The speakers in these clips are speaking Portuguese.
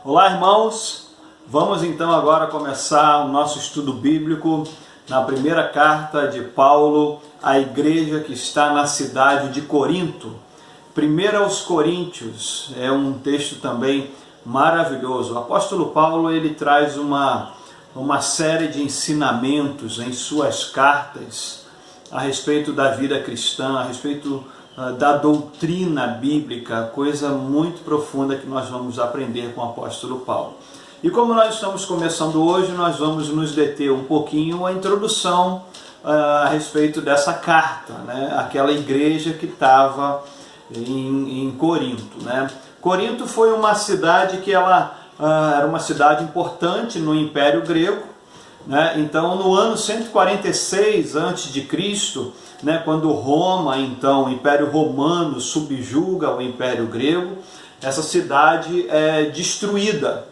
Olá, irmãos! Vamos então agora começar o nosso estudo bíblico na primeira carta de Paulo à igreja que está na cidade de Corinto. 1 aos Coríntios é um texto também maravilhoso. O apóstolo Paulo ele traz uma série de ensinamentos em suas cartas a respeito da vida cristã, a respeito da doutrina bíblica, coisa muito profunda que nós vamos aprender com o apóstolo Paulo. E como nós estamos começando hoje, nós vamos nos deter um pouquinho a introdução a respeito dessa carta, né? Aquela igreja que estava em Corinto, né? Corinto foi uma cidade que ela era uma cidade importante no Império Grego, né? Então no ano 146 a.C., né, quando Roma, então o Império Romano subjuga o Império Grego, essa cidade é destruída,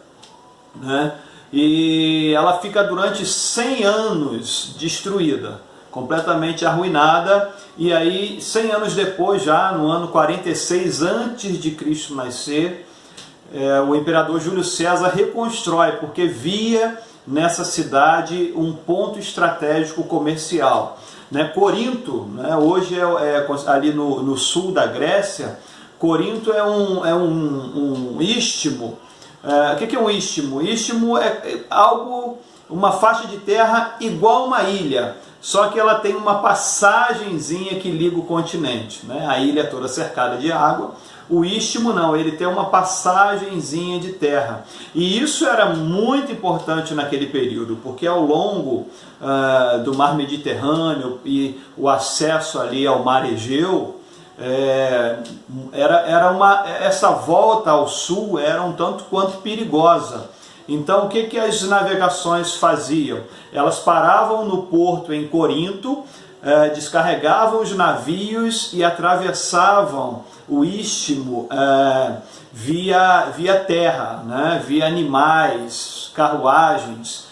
né? E ela fica durante 100 anos destruída, completamente arruinada, e aí 100 anos depois, já no ano 46 antes de Cristo nascer, o imperador Júlio César reconstrói, porque via nessa cidade um ponto estratégico comercial, né? Corinto, né, hoje ali no sul da Grécia. Corinto é um istmo. O que é um istmo? Istmo é algo, uma faixa de terra igual a uma ilha, só que ela tem uma passagenzinha que liga o continente, né? A ilha é toda cercada de água. O istmo não, ele tem uma passagenzinha de terra. E isso era muito importante naquele período, porque ao longo do mar Mediterrâneo e o acesso ali ao mar Egeu, essa volta ao sul era um tanto quanto perigosa. Então o que as navegações faziam? Elas paravam no porto em Corinto, descarregavam os navios e atravessavam o istmo via terra, né? Via animais, carruagens,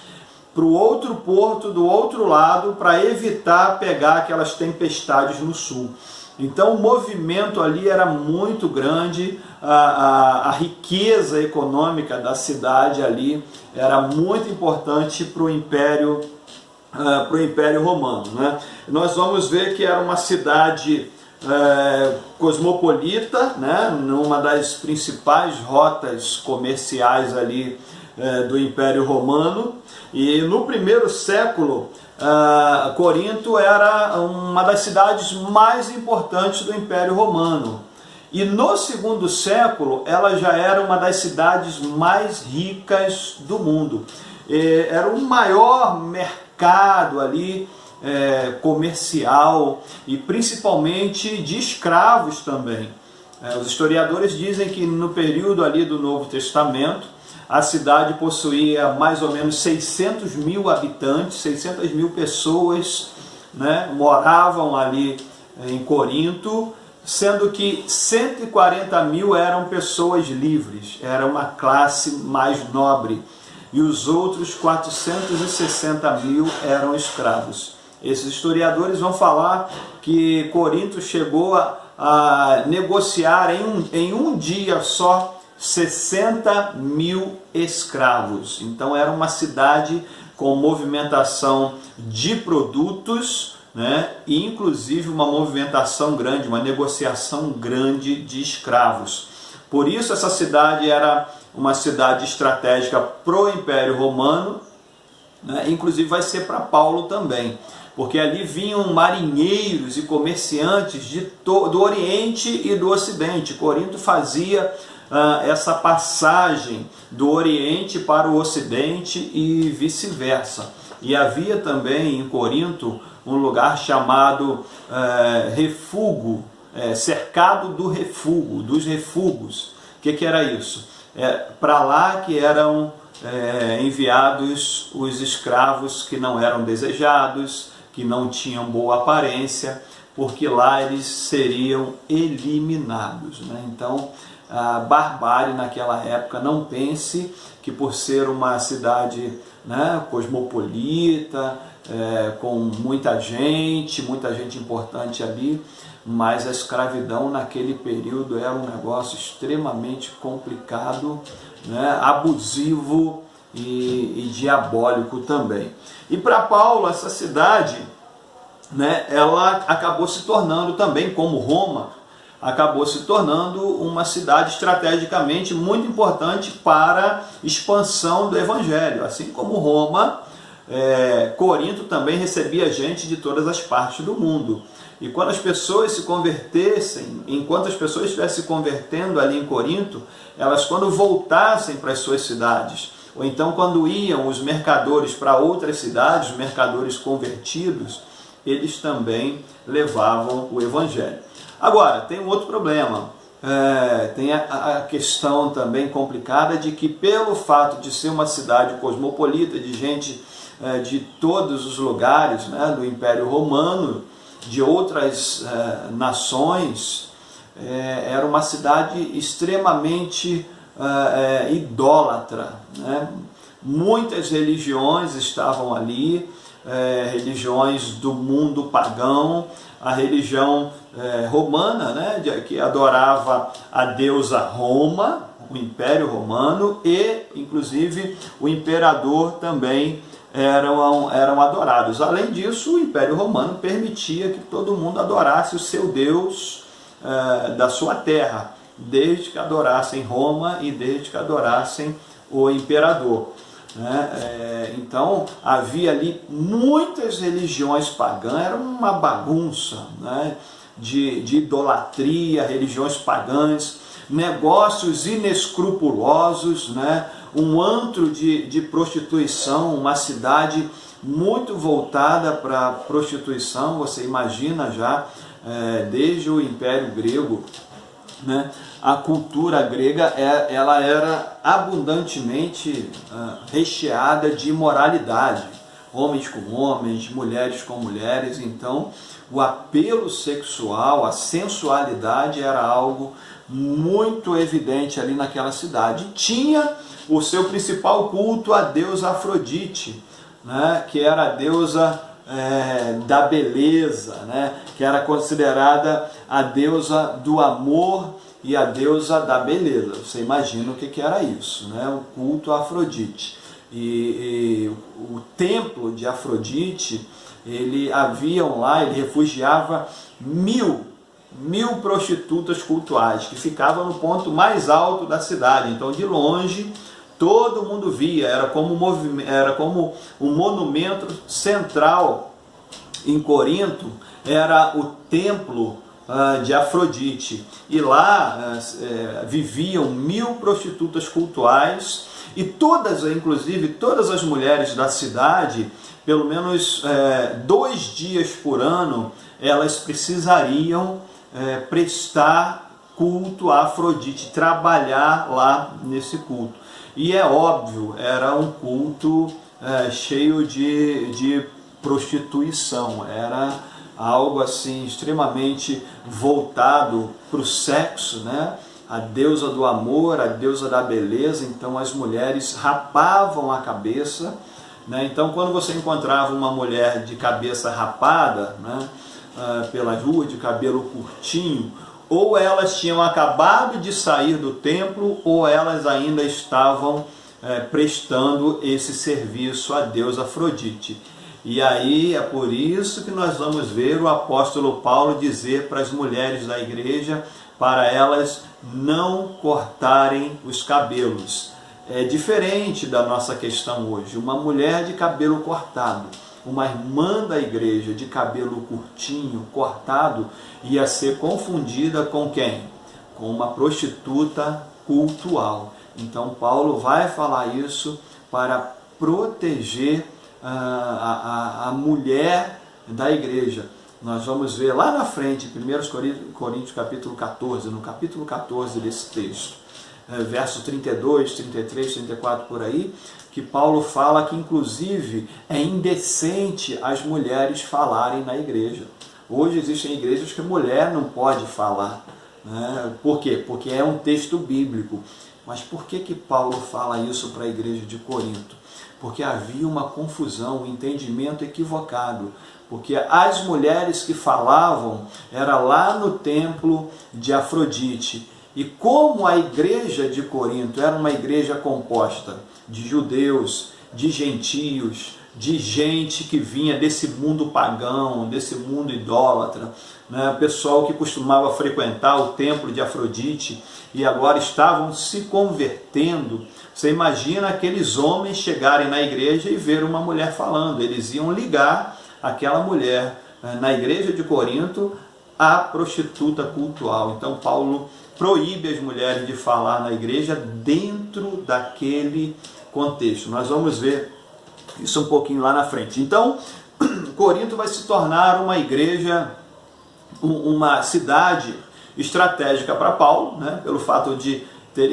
para o outro porto do outro lado, para evitar pegar aquelas tempestades no sul. Então o movimento ali era muito grande, a riqueza econômica da cidade ali era muito importante para o Império Romano, né? Nós vamos ver que era uma cidade cosmopolita, né? Numa das principais rotas comerciais ali do Império Romano. E no primeiro século, Corinto era uma das cidades mais importantes do Império Romano. E no segundo século, ela já era uma das cidades mais ricas do mundo. Era o maior mercado ali comercial e principalmente de escravos também. Os historiadores dizem que no período ali do Novo Testamento, a cidade possuía mais ou menos 600 mil habitantes, 600 mil pessoas, né, moravam ali em Corinto, sendo que 140 mil eram pessoas livres, era uma classe mais nobre, e os outros 460 mil eram escravos. Esses historiadores vão falar que Corinto chegou a negociar em um dia só 60 mil escravos. Então era uma cidade com movimentação de produtos, né? E inclusive uma movimentação grande, uma negociação grande de escravos. Por isso essa cidade era uma cidade estratégica para o Império Romano, né? Inclusive vai ser para Paulo também, porque ali vinham marinheiros e comerciantes do Oriente e do Ocidente. Corinto fazia essa passagem do Oriente para o Ocidente e vice-versa. E havia também em Corinto um lugar chamado refúgio, cercado dos refúgios. O que era isso? Para lá que eram enviados os escravos que não eram desejados, que não tinham boa aparência, porque lá eles seriam eliminados, né? Então, a barbárie naquela época, não pense que por ser uma cidade, né, cosmopolita, com muita gente importante ali, mas a escravidão naquele período era um negócio extremamente complicado né, abusivo e diabólico também. E para Paulo, essa cidade, né, ela acabou se tornando também, como Roma, acabou se tornando uma cidade estrategicamente muito importante para a expansão do Evangelho. Assim como Roma, Corinto também recebia gente de todas as partes do mundo. E quando as pessoas se convertessem, enquanto as pessoas estivessem se convertendo ali em Corinto, elas quando voltassem para as suas cidades, ou então quando iam os mercadores para outras cidades, os mercadores convertidos, eles também levavam o Evangelho. Agora, tem um outro problema, tem a questão também complicada de que pelo fato de ser uma cidade cosmopolita, de gente de todos os lugares, né, do Império Romano, de outras nações, era uma cidade extremamente idólatra, né? Muitas religiões estavam ali, religiões do mundo pagão, a religião romana, né, que adorava a deusa Roma, o Império Romano, e inclusive o imperador também eram adorados. Além disso, o Império Romano permitia que todo mundo adorasse o seu Deus da sua terra, desde que adorassem Roma e desde que adorassem o imperador. Então havia ali muitas religiões pagãs, era uma bagunça, né, de idolatria, religiões pagãs, negócios inescrupulosos, né, um antro de prostituição, uma cidade muito voltada para a prostituição. Você imagina já, desde o Império Grego, né, a cultura grega ela era abundantemente recheada de imoralidade, homens com homens, mulheres com mulheres. Então o apelo sexual, a sensualidade era algo muito evidente ali naquela cidade. Tinha o seu principal culto a deusa Afrodite, né, que era a deusa da beleza, né, que era considerada a deusa do amor e a deusa da beleza. Você imagina o que era isso, né? O culto a Afrodite. E o templo de Afrodite, ele refugiava mil prostitutas cultuais, que ficavam no ponto mais alto da cidade. Então, de longe, todo mundo via, era como um monumento central em Corinto, era o templo de Afrodite. E lá viviam 1000 prostitutas cultuais, e inclusive todas as mulheres da cidade, pelo menos 2 dias por ano, elas precisariam prestar culto a Afrodite, trabalhar lá nesse culto. E é óbvio, era um culto cheio de prostituição, era algo assim extremamente voltado para o sexo, né? A deusa do amor, a deusa da beleza. Então as mulheres rapavam a cabeça, né? Então quando você encontrava uma mulher de cabeça rapada, né, pela rua, de cabelo curtinho, ou elas tinham acabado de sair do templo, ou elas ainda estavam prestando esse serviço à deusa Afrodite. E aí é por isso que nós vamos ver o apóstolo Paulo dizer para as mulheres da igreja, para elas não cortarem os cabelos. É diferente da nossa questão hoje. Uma mulher de cabelo cortado, uma irmã da igreja de cabelo curtinho, cortado, ia ser confundida com quem? Com uma prostituta cultual. Então Paulo vai falar isso para proteger a mulher da igreja. Nós vamos ver lá na frente, 1 Coríntios capítulo 14, no capítulo 14 desse texto, verso 32, 33, 34 por aí, que Paulo fala que inclusive é indecente as mulheres falarem na igreja. Hoje existem igrejas que a mulher não pode falar, né? Por quê? Porque é um texto bíblico. Mas por que Paulo fala isso para a igreja de Corinto? Porque havia uma confusão, um entendimento equivocado. Porque as mulheres que falavam era lá no templo de Afrodite. E como a igreja de Corinto era uma igreja composta de judeus, de gentios, de gente que vinha desse mundo pagão, desse mundo idólatra, né? Pessoal que costumava frequentar o templo de Afrodite e agora estavam se convertendo. Você imagina aqueles homens chegarem na igreja e ver uma mulher falando. Eles iam ligar aquela mulher na igreja de Corinto à prostituta cultual. Então Paulo proíbe as mulheres de falar na igreja dentro daquele contexto. Nós vamos ver isso um pouquinho lá na frente. Então, Corinto vai se tornar uma igreja, uma cidade estratégica para Paulo, né? Pelo fato de ter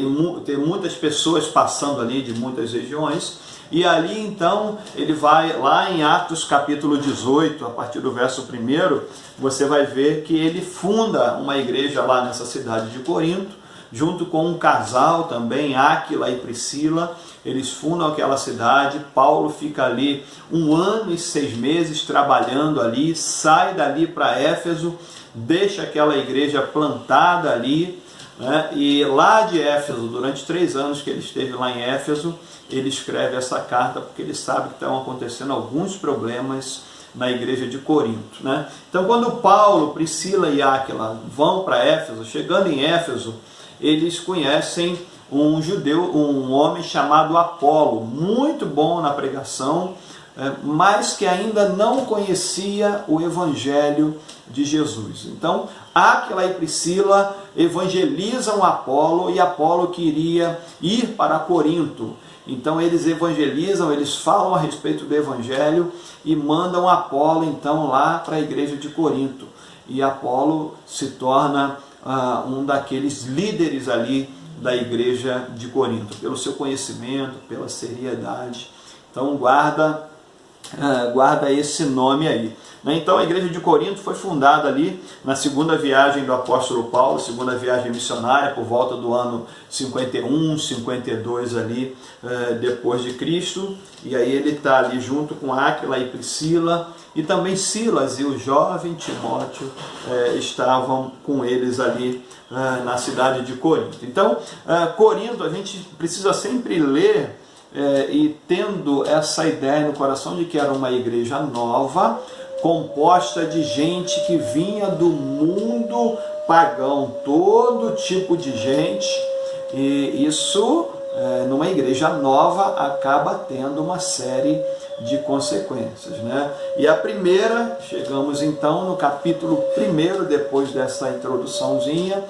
muitas pessoas passando ali de muitas regiões. E ali então ele vai lá em Atos capítulo 18, a partir do verso 1, você vai ver que ele funda uma igreja lá nessa cidade de Corinto, junto com um casal também, Áquila e Priscila. Eles fundam aquela cidade. Paulo fica ali 1 ano e 6 meses trabalhando ali, sai dali para Éfeso, deixa aquela igreja plantada ali, né? E lá de Éfeso, durante 3 anos que ele esteve lá em Éfeso, ele escreve essa carta porque ele sabe que estão acontecendo alguns problemas na igreja de Corinto, né? Então quando Paulo, Priscila e Áquila vão para Éfeso, chegando em Éfeso, eles conhecem um judeu, um homem chamado Apolo, muito bom na pregação, mas que ainda não conhecia o Evangelho de Jesus. Então, Áquila e Priscila evangelizam Apolo, e Apolo queria ir para Corinto. Então eles evangelizam, eles falam a respeito do Evangelho e mandam Apolo então lá para a igreja de Corinto. E Apolo se torna um daqueles líderes ali da igreja de Corinto, pelo seu conhecimento, pela seriedade. Então guarda esse nome aí. Então a igreja de Corinto foi fundada ali na segunda viagem do apóstolo Paulo, segunda viagem missionária, por volta do ano 51, 52 ali, depois de Cristo. E aí ele está ali junto com Áquila e Priscila, e também Silas e o jovem Timóteo estavam com eles ali na cidade de Corinto. Então Corinto, a gente precisa sempre ler e tendo essa ideia no coração de que era uma igreja nova, composta de gente que vinha do mundo pagão, todo tipo de gente, e isso, numa igreja nova, acaba tendo uma série de consequências, né? E a primeira, chegamos então no capítulo 1, depois dessa introduçãozinha,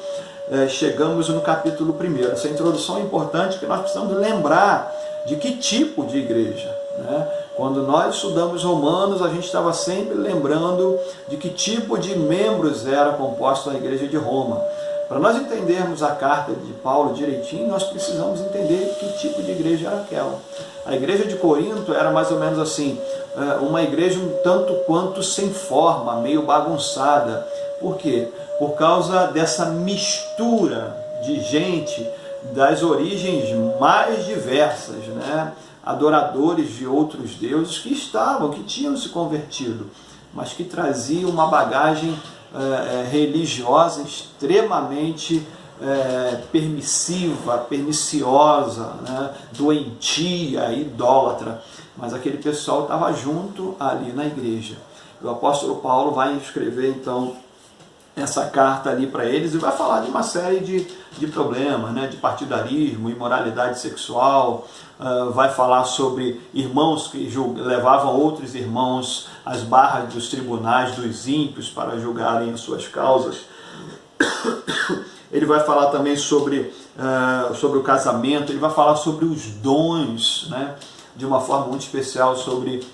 chegamos no capítulo 1. Essa introdução é importante porque nós precisamos lembrar de que tipo de igreja, né? Quando nós estudamos Romanos, a gente estava sempre lembrando de que tipo de membros era composta a igreja de Roma. Para nós entendermos a carta de Paulo direitinho, nós precisamos entender que tipo de igreja era aquela. A igreja de Corinto era mais ou menos assim, uma igreja um tanto quanto sem forma, meio bagunçada. Por quê? Por causa dessa mistura de gente das origens mais diversas, né? Adoradores de outros deuses que tinham se convertido, mas que traziam uma bagagem religiosa extremamente permissiva, perniciosa, né? Doentia, idólatra. Mas aquele pessoal estava junto ali na igreja. O apóstolo Paulo vai escrever então essa carta ali para eles e vai falar de uma série de problemas, né? De partidarismo, imoralidade sexual, vai falar sobre irmãos que levavam outros irmãos às barras dos tribunais dos ímpios para julgarem as suas causas. Ele vai falar também sobre o casamento, ele vai falar sobre os dons, né? De uma forma muito especial sobre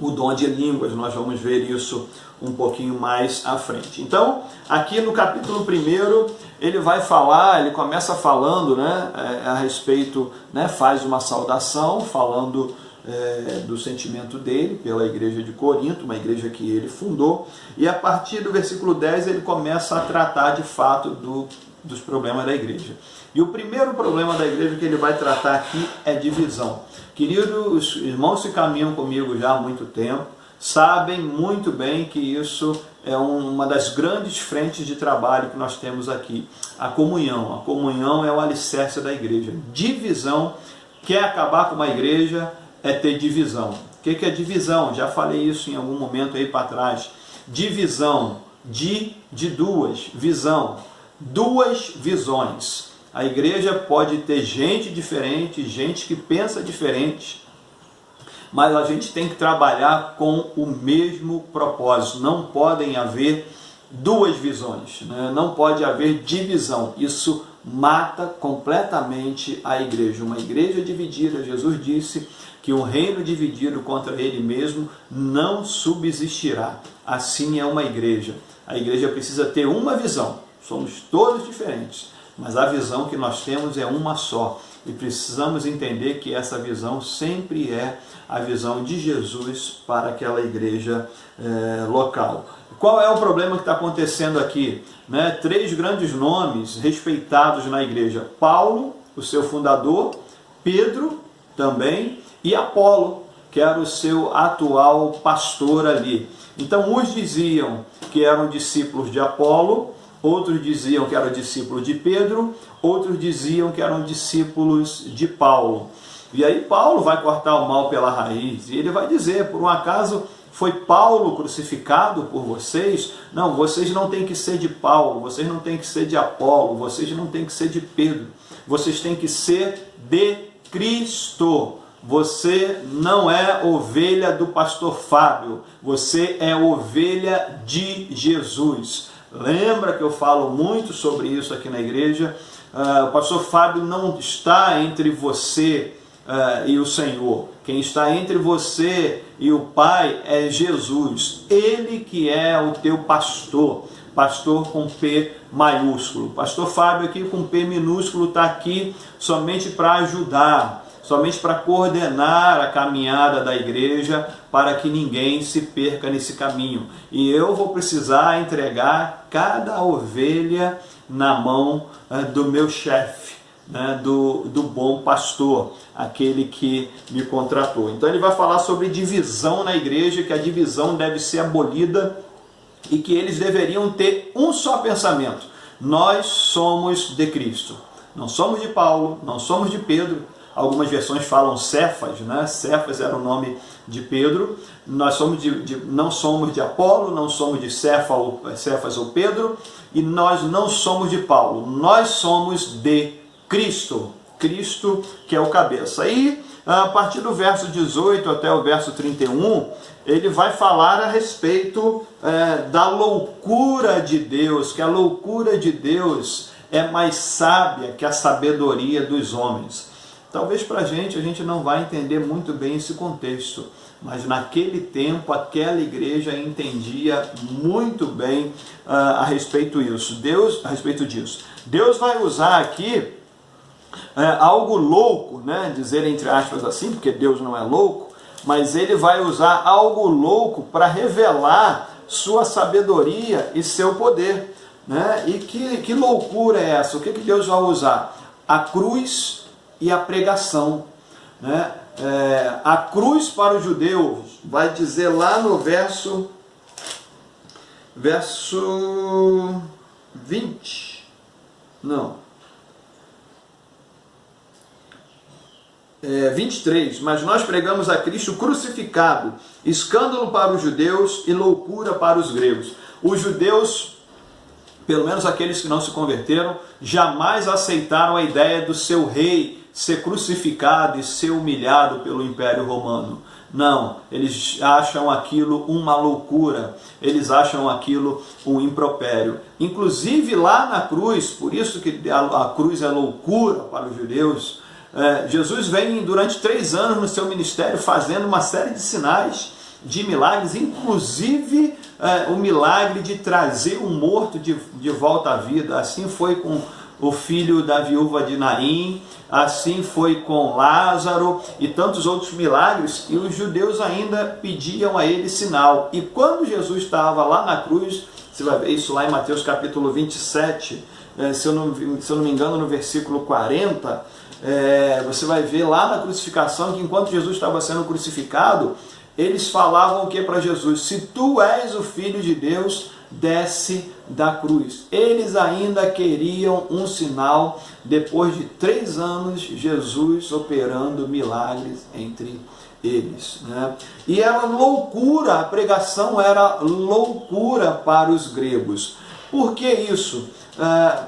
o dom de línguas. Nós vamos ver isso um pouquinho mais à frente. Então, aqui no capítulo 1, ele vai falar, ele começa falando, né, a respeito, né, faz uma saudação, falando do sentimento dele pela igreja de Corinto, uma igreja que ele fundou, e a partir do versículo 10 ele começa a tratar de fato dos problemas da igreja. E o primeiro problema da igreja que ele vai tratar aqui é divisão. Queridos irmãos que caminham comigo já há muito tempo, sabem muito bem que isso é uma das grandes frentes de trabalho que nós temos aqui. A comunhão. A comunhão é o alicerce da igreja. Divisão, quer acabar com uma igreja, é ter divisão. O que é divisão? Já falei isso em algum momento aí para trás. Divisão, de duas, visão, duas visões. A igreja pode ter gente diferente, gente que pensa diferente, mas a gente tem que trabalhar com o mesmo propósito. Não podem haver duas visões, né? Não pode haver divisão. Isso mata completamente a igreja. Uma igreja dividida, Jesus disse que um reino dividido contra ele mesmo não subsistirá. Assim é uma igreja. A igreja precisa ter uma visão. Somos todos diferentes, mas a visão que nós temos é uma só. E precisamos entender que essa visão sempre é a visão de Jesus para aquela igreja local. Qual é o problema que está acontecendo aqui? Né? 3 grandes nomes respeitados na igreja. Paulo, o seu fundador, Pedro também, e Apolo, que era o seu atual pastor ali. Então, uns diziam que eram discípulos de Apolo, outros diziam que eram discípulos de Pedro, outros diziam que eram discípulos de Paulo. E aí Paulo vai cortar o mal pela raiz, e ele vai dizer, por um acaso foi Paulo crucificado por vocês? Não, vocês não têm que ser de Paulo, vocês não têm que ser de Apolo, vocês não têm que ser de Pedro, vocês têm que ser de Cristo. Você não é ovelha do pastor Fábio, você é ovelha de Jesus. Lembra que eu falo muito sobre isso aqui na igreja? O pastor Fábio não está entre você e o Senhor. Quem está entre você e o Pai é Jesus. Ele que é o teu pastor. Pastor com P maiúsculo. Pastor Fábio aqui com P minúsculo está aqui somente para ajudar, somente para coordenar a caminhada da igreja, para que ninguém se perca nesse caminho. E eu vou precisar entregar cada ovelha na mão do meu chefe, né, do bom pastor, aquele que me contratou. Então ele vai falar sobre divisão na igreja, que a divisão deve ser abolida e que eles deveriam ter um só pensamento. Nós somos de Cristo. Não somos de Paulo, não somos de Pedro. Algumas versões falam Cefas, né? Cefas era o nome de Pedro. Nós somos não somos de Apolo, não somos de Cefas ou Pedro, e nós não somos de Paulo. Nós somos de Cristo. Cristo que é o cabeça. E a partir do verso 18 até o verso 31, ele vai falar a respeito da loucura de Deus, que a loucura de Deus é mais sábia que a sabedoria dos homens. Talvez para a gente não vai entender muito bem esse contexto, mas naquele tempo aquela igreja entendia muito bem a respeito disso. Deus vai usar aqui algo louco, né? Dizer entre aspas assim, porque Deus não é louco, mas ele vai usar algo louco para revelar sua sabedoria e seu poder, né? E que loucura é essa? O que Deus vai usar? A cruz e a pregação, né? A cruz para os judeus, vai dizer lá no verso 20, não, 23, mas nós pregamos a Cristo crucificado, escândalo para os judeus e loucura para os gregos. Os judeus, pelo menos aqueles que não se converteram, jamais aceitaram a ideia do seu rei ser crucificado e ser humilhado pelo Império Romano. Não, eles acham aquilo uma loucura, eles acham aquilo um impropério. Inclusive lá na cruz, por isso que a cruz é loucura para os judeus, Jesus vem durante 3 anos no seu ministério fazendo uma série de sinais, de milagres, inclusive o milagre de trazer um morto de volta à vida. Assim foi com o filho da viúva de Naim, assim foi com Lázaro e tantos outros milagres, e os judeus ainda pediam a ele sinal. E quando Jesus estava lá na cruz, você vai ver isso lá em Mateus capítulo 27, se eu não me engano no versículo 40, você vai ver lá na crucificação que enquanto Jesus estava sendo crucificado, eles falavam o que para Jesus? Se tu és o Filho de Deus, desce da cruz. Eles ainda queriam um sinal, depois de 3 anos, Jesus operando milagres entre eles, né? E era loucura, a pregação era loucura para os gregos. Por que isso?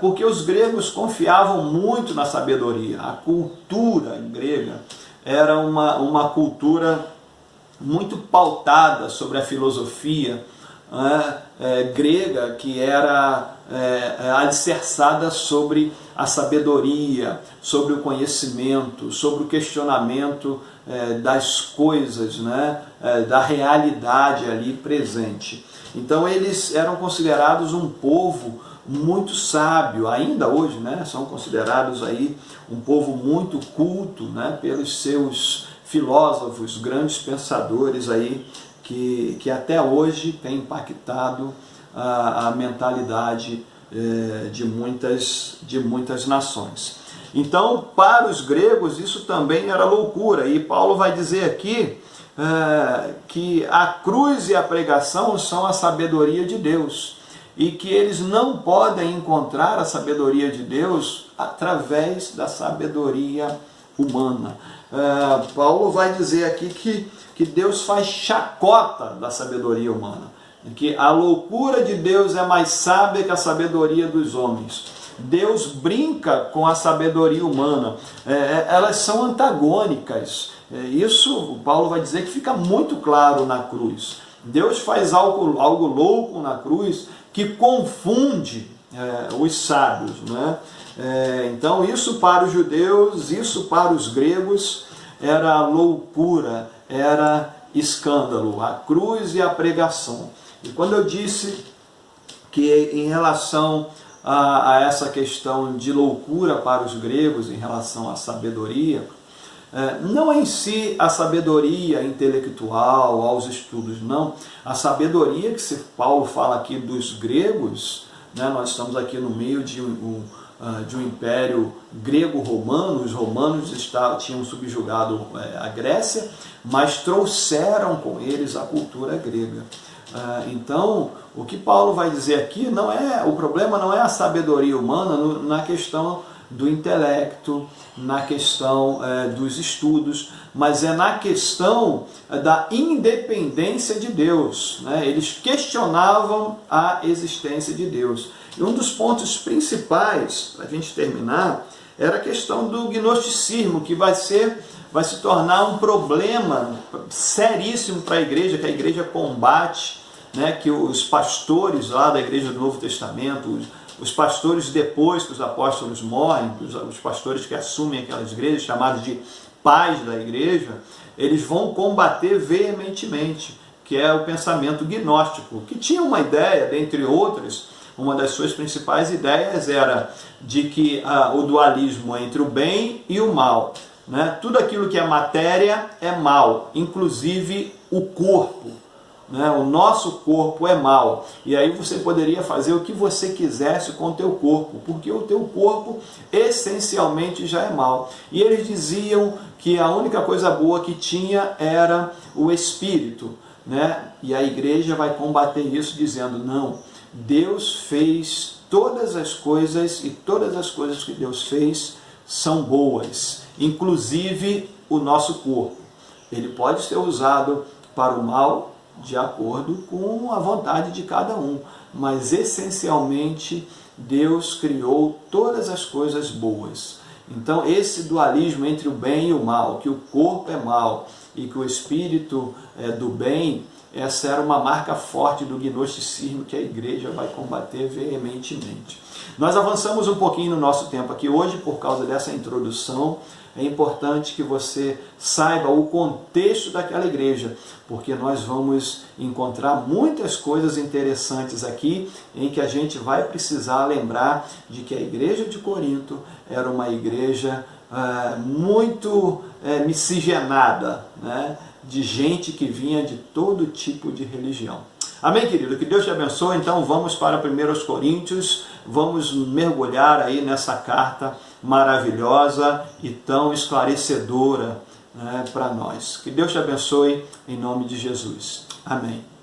Porque os gregos confiavam muito na sabedoria. A cultura grega era uma cultura muito pautada sobre a filosofia grega, que era alicerçada sobre a sabedoria, sobre o conhecimento, sobre o questionamento das coisas, né? Da realidade ali presente. Então eles eram considerados um povo muito sábio, ainda hoje, né? São considerados aí um povo muito culto, né? Pelos seus filósofos, grandes pensadores aí, que até hoje tem impactado a mentalidade de muitas nações. Então, para os gregos, isso também era loucura. E Paulo vai dizer aqui que a cruz e a pregação são a sabedoria de Deus, e que eles não podem encontrar a sabedoria de Deus através da sabedoria humana. Paulo vai dizer aqui que Deus faz chacota da sabedoria humana, que a loucura de Deus é mais sábia que a sabedoria dos homens. Deus brinca com a sabedoria humana, elas são antagônicas. Isso Paulo vai dizer que fica muito claro na cruz. Deus faz algo louco na cruz que confunde os sábios, né? Então isso para os judeus, isso para os gregos era loucura, era escândalo, a cruz e a pregação. E quando eu disse que em relação a essa questão de loucura para os gregos em relação à sabedoria, não em si a sabedoria intelectual, aos estudos, não. A sabedoria que Paulo fala aqui dos gregos, né, nós estamos aqui no meio de um império grego-romano. Os romanos tinham subjugado a Grécia, mas trouxeram com eles a cultura grega. Então, o que Paulo vai dizer aqui o problema não é a sabedoria humana na questão do intelecto, na questão dos estudos, mas é na questão da independência de Deus, né? Eles questionavam a existência de Deus. E um dos pontos principais, para a gente terminar, era a questão do gnosticismo, que vai se tornar um problema seríssimo para a igreja, que a igreja combate, né? Que os pastores lá da igreja do Novo Testamento, os pastores depois que os apóstolos morrem, os pastores que assumem aquelas igrejas, chamados de pais da igreja, eles vão combater veementemente, que é o pensamento gnóstico, que tinha uma ideia, dentre outras, uma das suas principais ideias era de que o dualismo entre o bem e o mal, né? Tudo aquilo que é matéria é mal, inclusive o corpo. Né? O nosso corpo é mau, e aí você poderia fazer o que você quisesse com o teu corpo, porque o teu corpo essencialmente já é mau. E eles diziam que a única coisa boa que tinha era o espírito, né? E a igreja vai combater isso dizendo, não, Deus fez todas as coisas, e todas as coisas que Deus fez são boas, inclusive o nosso corpo. Ele pode ser usado para o mal, de acordo com a vontade de cada um, mas essencialmente Deus criou todas as coisas boas. Então esse dualismo entre o bem e o mal, que o corpo é mal e que o espírito é do bem, essa era uma marca forte do gnosticismo que a igreja vai combater veementemente. Nós avançamos um pouquinho no nosso tempo aqui hoje por causa dessa introdução. É importante que você saiba o contexto daquela igreja, porque nós vamos encontrar muitas coisas interessantes aqui em que a gente vai precisar lembrar de que a igreja de Corinto era uma igreja muito miscigenada, né? De gente que vinha de todo tipo de religião. Amém, querido? Que Deus te abençoe. Então vamos para 1 Coríntios, vamos mergulhar aí nessa carta maravilhosa e tão esclarecedora né, para nós. Que Deus te abençoe em nome de Jesus. Amém.